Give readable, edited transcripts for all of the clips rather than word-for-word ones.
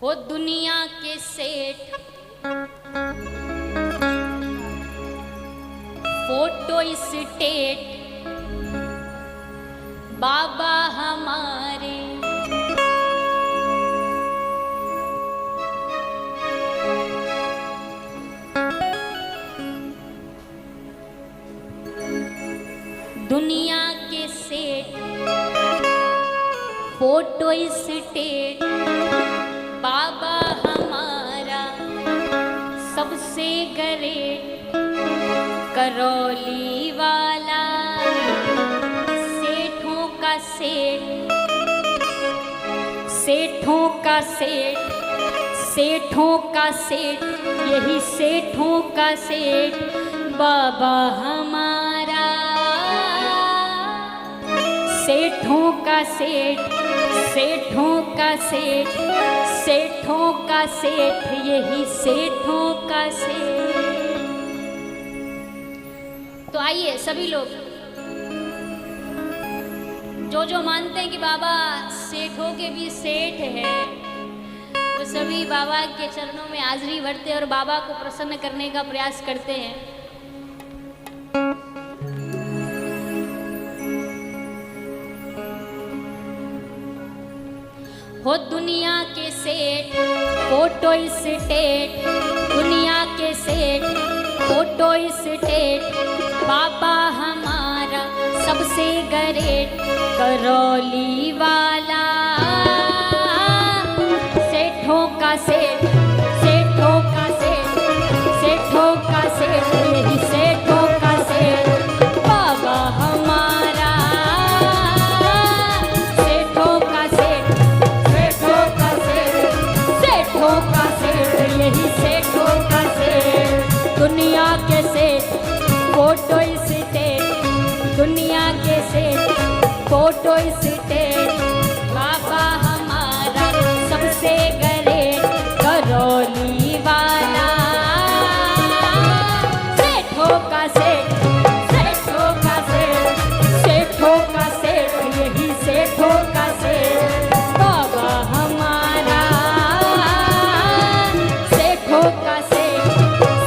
हो दुनिया के सेठ फोटो स्टेट बाबा हमारे दुनिया के सेठ फोटो स्टेट बाबा हमारा सबसे ग्रेट करौली वाला सेठों का सेठ सेठों का सेठ सेठों का सेठ यही सेठों का सेठ बाबा हमारा सेठों का सेठ सेठों का सेठ सेठों का सेठ यही सेठों का सेठ। तो आइए सभी लोग जो मानते हैं कि बाबा सेठों के भी सेठ है वो सभी बाबा के चरणों में हाजिरी भरते और बाबा को प्रसन्न करने का प्रयास करते हैं। हो दुनिया के सेठ फोटो स्टेट दुनिया के सेठ फोटो स्टेट बाबा हमारा सबसे ग्रेट करौली वाला सेठों का सेठ सेठों का सेठ सेठों का सेठ यही सेठों का सेठ बाबा हमारा सेठों का सेठ सेठों का सेठ सेठों का सेठ यही सेठों का सेठ। दुनिया के सेठ फोटो स्टेट दुनिया के सेठ फोटो स्टेट बाबा हमारा सबसे ग्रेट करौली वाला सेठों का सेठ सेठों का सेठ सेठों का सेठ यही सेठों का सेठ बाबा हमारा सेठों का सेठ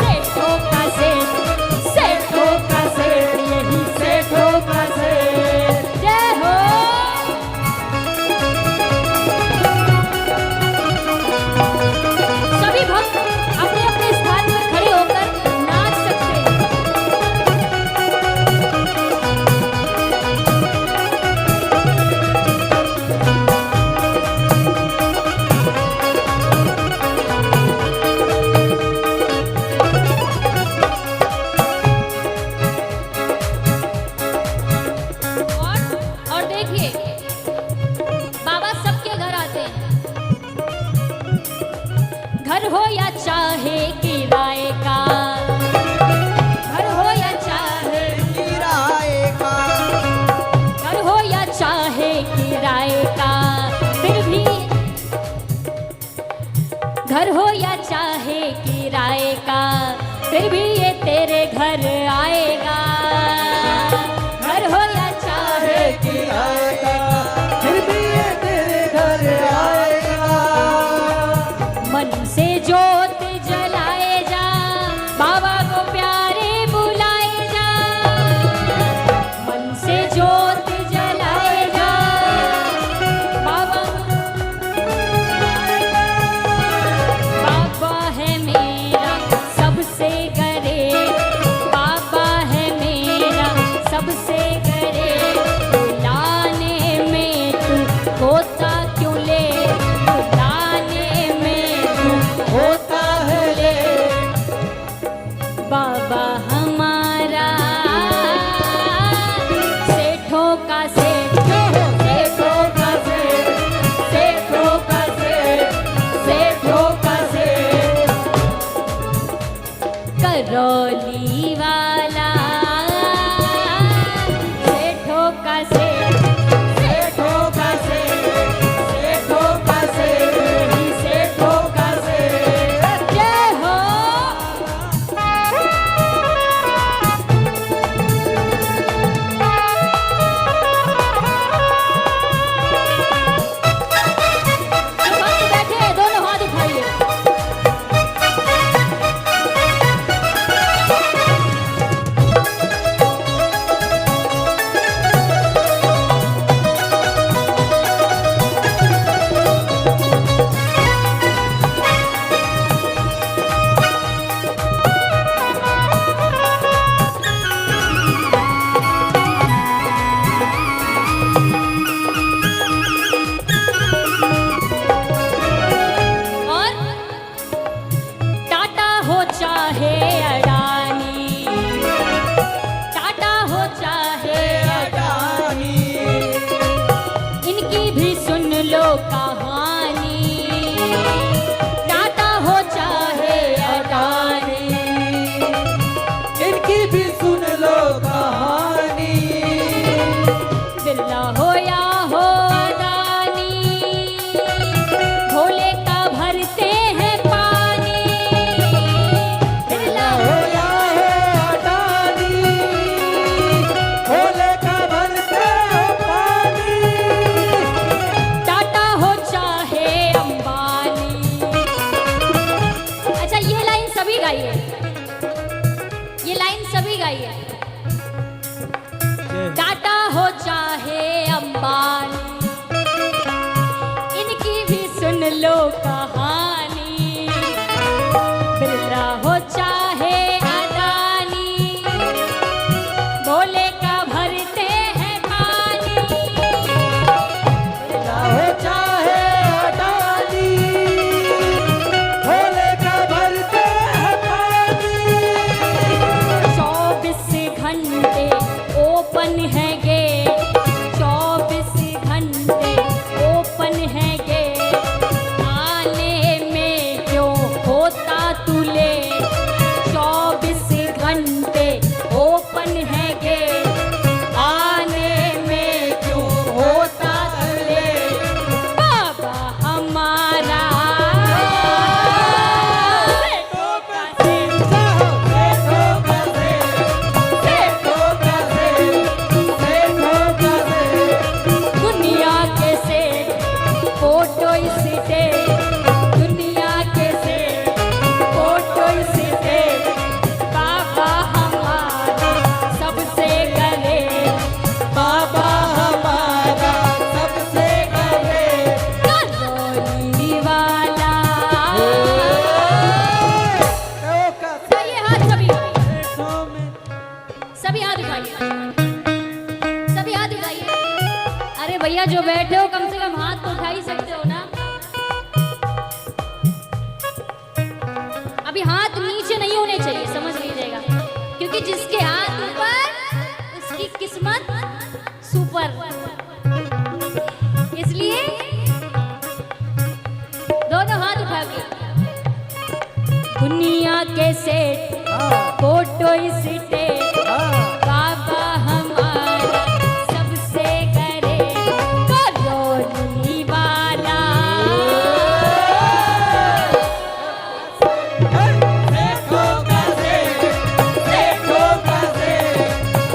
सेठों का सेठ सेठों का सेठ यही सेठों का सेठ। जय हो। सभी भक्त अपने अपने स्थान पर खड़े होकर नाच सकते हैं। गाइए। टाटा हो चाहे अंबानी, इनकी भी सुन लो कहानी। बिरला हो चाहे अदानी, भोले का भरते हैं पानी। बिरला हो चाहे अडानी, भोले का भरते हैं पानी। 24 घंटे ओपन है गेट, 24 घंटे ओपन है गेट। आने में क्यों होता तू लेट? 24 घंटे ओपन है गेट, आने में क्यों होता तू लेट? बाबा हमारा सेठों का सेठ, सेठों का सेठ, सेठों का सेठ, सेठों का सेठ। दुनिया के सेठ फोटो स्टेट, दुनिया के सेठ फोटो स्टेट। बाबा हमारा सबसे करे, बाबा हमारा सबसे करे। करोली वाला। सेठों का सही हाथ सभी, सेठों में सभी हाथ उठाइए, सभी हाथ उठाइए। अरे भैया जो बैठे हो कम से कम हाथ तो उठा ही सकते हो ना। अभी हाथ नीचे नहीं होने चाहिए, समझ लीजिएगा, क्योंकि जिसके हाथ ऊपर उसकी किस्मत सुपर। इसलिए दोनों हाथ उठा के दुनिया के सेठ फोटो स्टेट। बाबा हमारा सबसे करे, करोली वाला। सेठों का सेठ, सेठों का सेठ,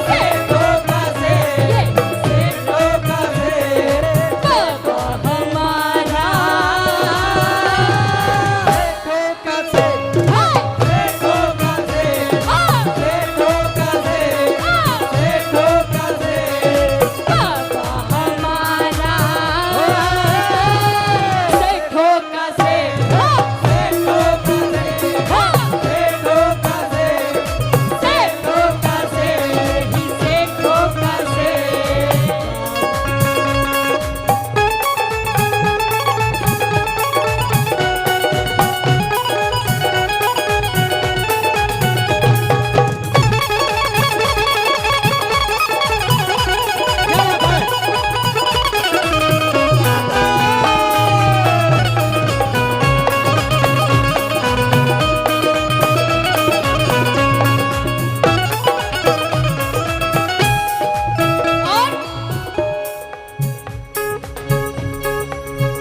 सेठों का सेठ, ये सेठों का सेठ। बाबा हमारा सेठों का सेठ, हाय, सेठों का सेठ, हाँ, सेठों का सेठ, हाँ, सेठों का सेठ। बाबा हमारा सेठों का सेठ, हाँ, सेठों का सेठ, हाँ, सेठों का सेठ, सेठों का सेठ, ही सेठों का सेठ।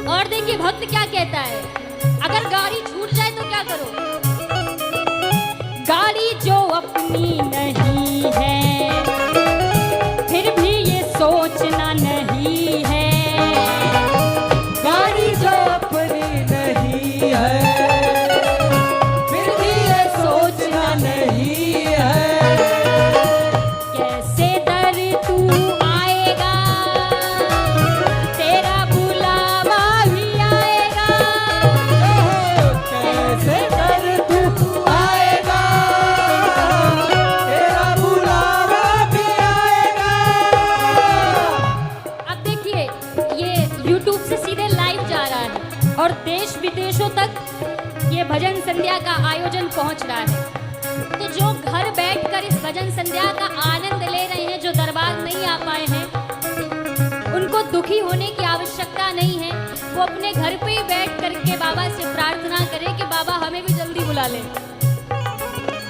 और देखिए भक्त क्या कहता है, अगर गाड़ी छूट जाए तो क्या करो? गाड़ी जो अपनी नहीं है, फिर भी ये सोचना नहीं है। गाड़ी जो अपनी नहीं है, फिर भी ये सोचना नहीं है। कैसे दर तू आएगा, तेरा बुलावा भी आएगा। कैसे कर तू आएगा, तेरा बुलावा भी आएगा। अब देखिए ये YouTube से सीधे लाइव जा रहा है और देश विदेशों तक ये भजन संध्या का आयोजन पहुंच रहा है। तो जो घर बैठकर इस भजन संध्या का आनंद ले रहे हैं, जो दरबार नहीं आ पाए हैं, उनको दुखी होने की आवश्यकता नहीं है। वो अपने घर पे ही बैठ करके बाबा से प्रार्थना करें कि बाबा हमें भी जल्दी बुला ले,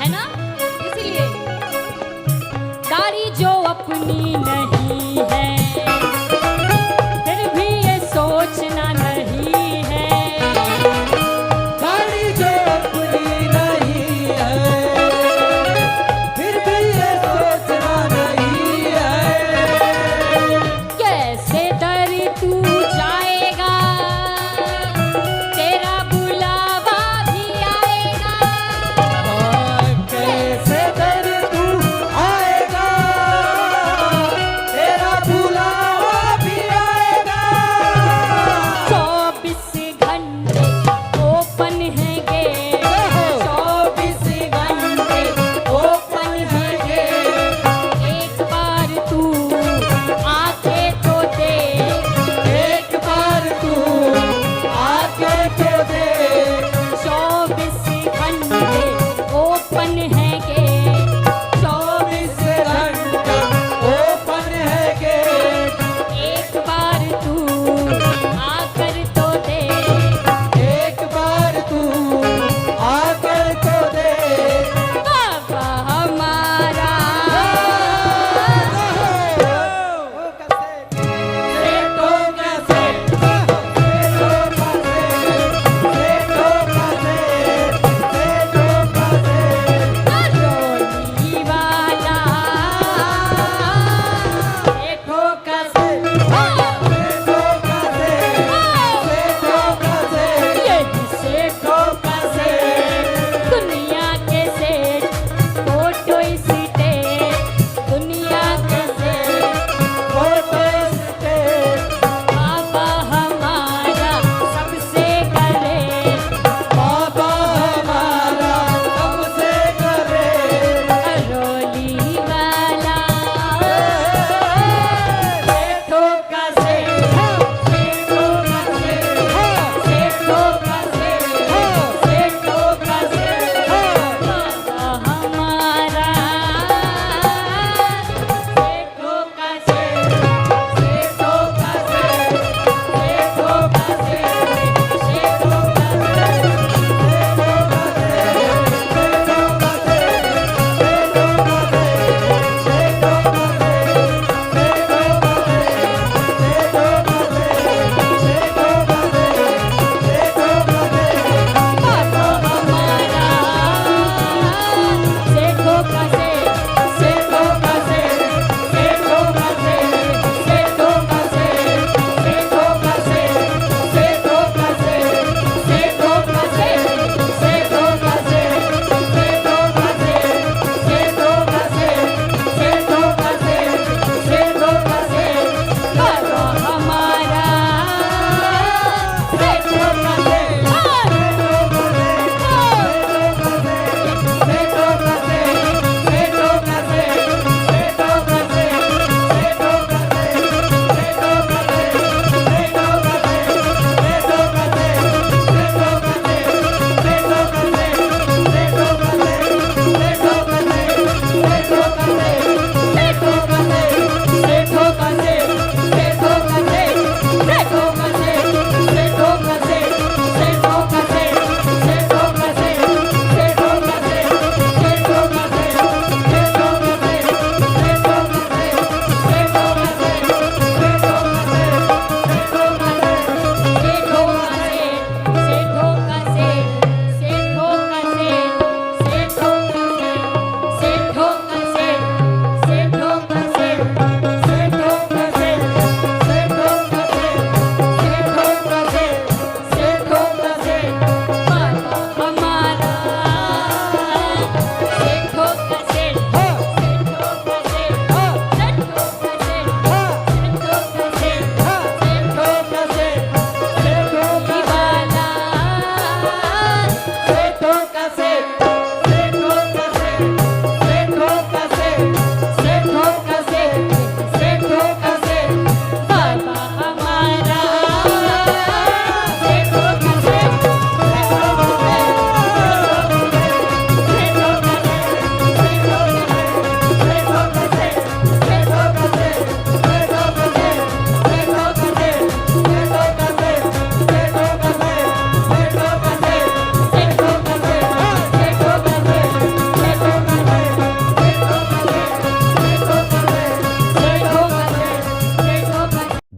है ना? इसीलिए गाड़ी जो अपनी नहीं है, फिर भी ये सोचना नहीं है। गाड़ी जो अपनी नहीं है, फिर भी ये सोचना नहीं है। कैसे दर तू जाएगा, तेरा बुलावा भी आएगा।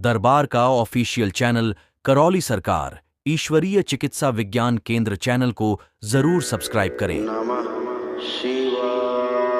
दरबार का ऑफिशियल चैनल करौली सरकार ईश्वरीय चिकित्सा विज्ञान केंद्र चैनल को जरूर सब्सक्राइब करें। नमः शिवाय।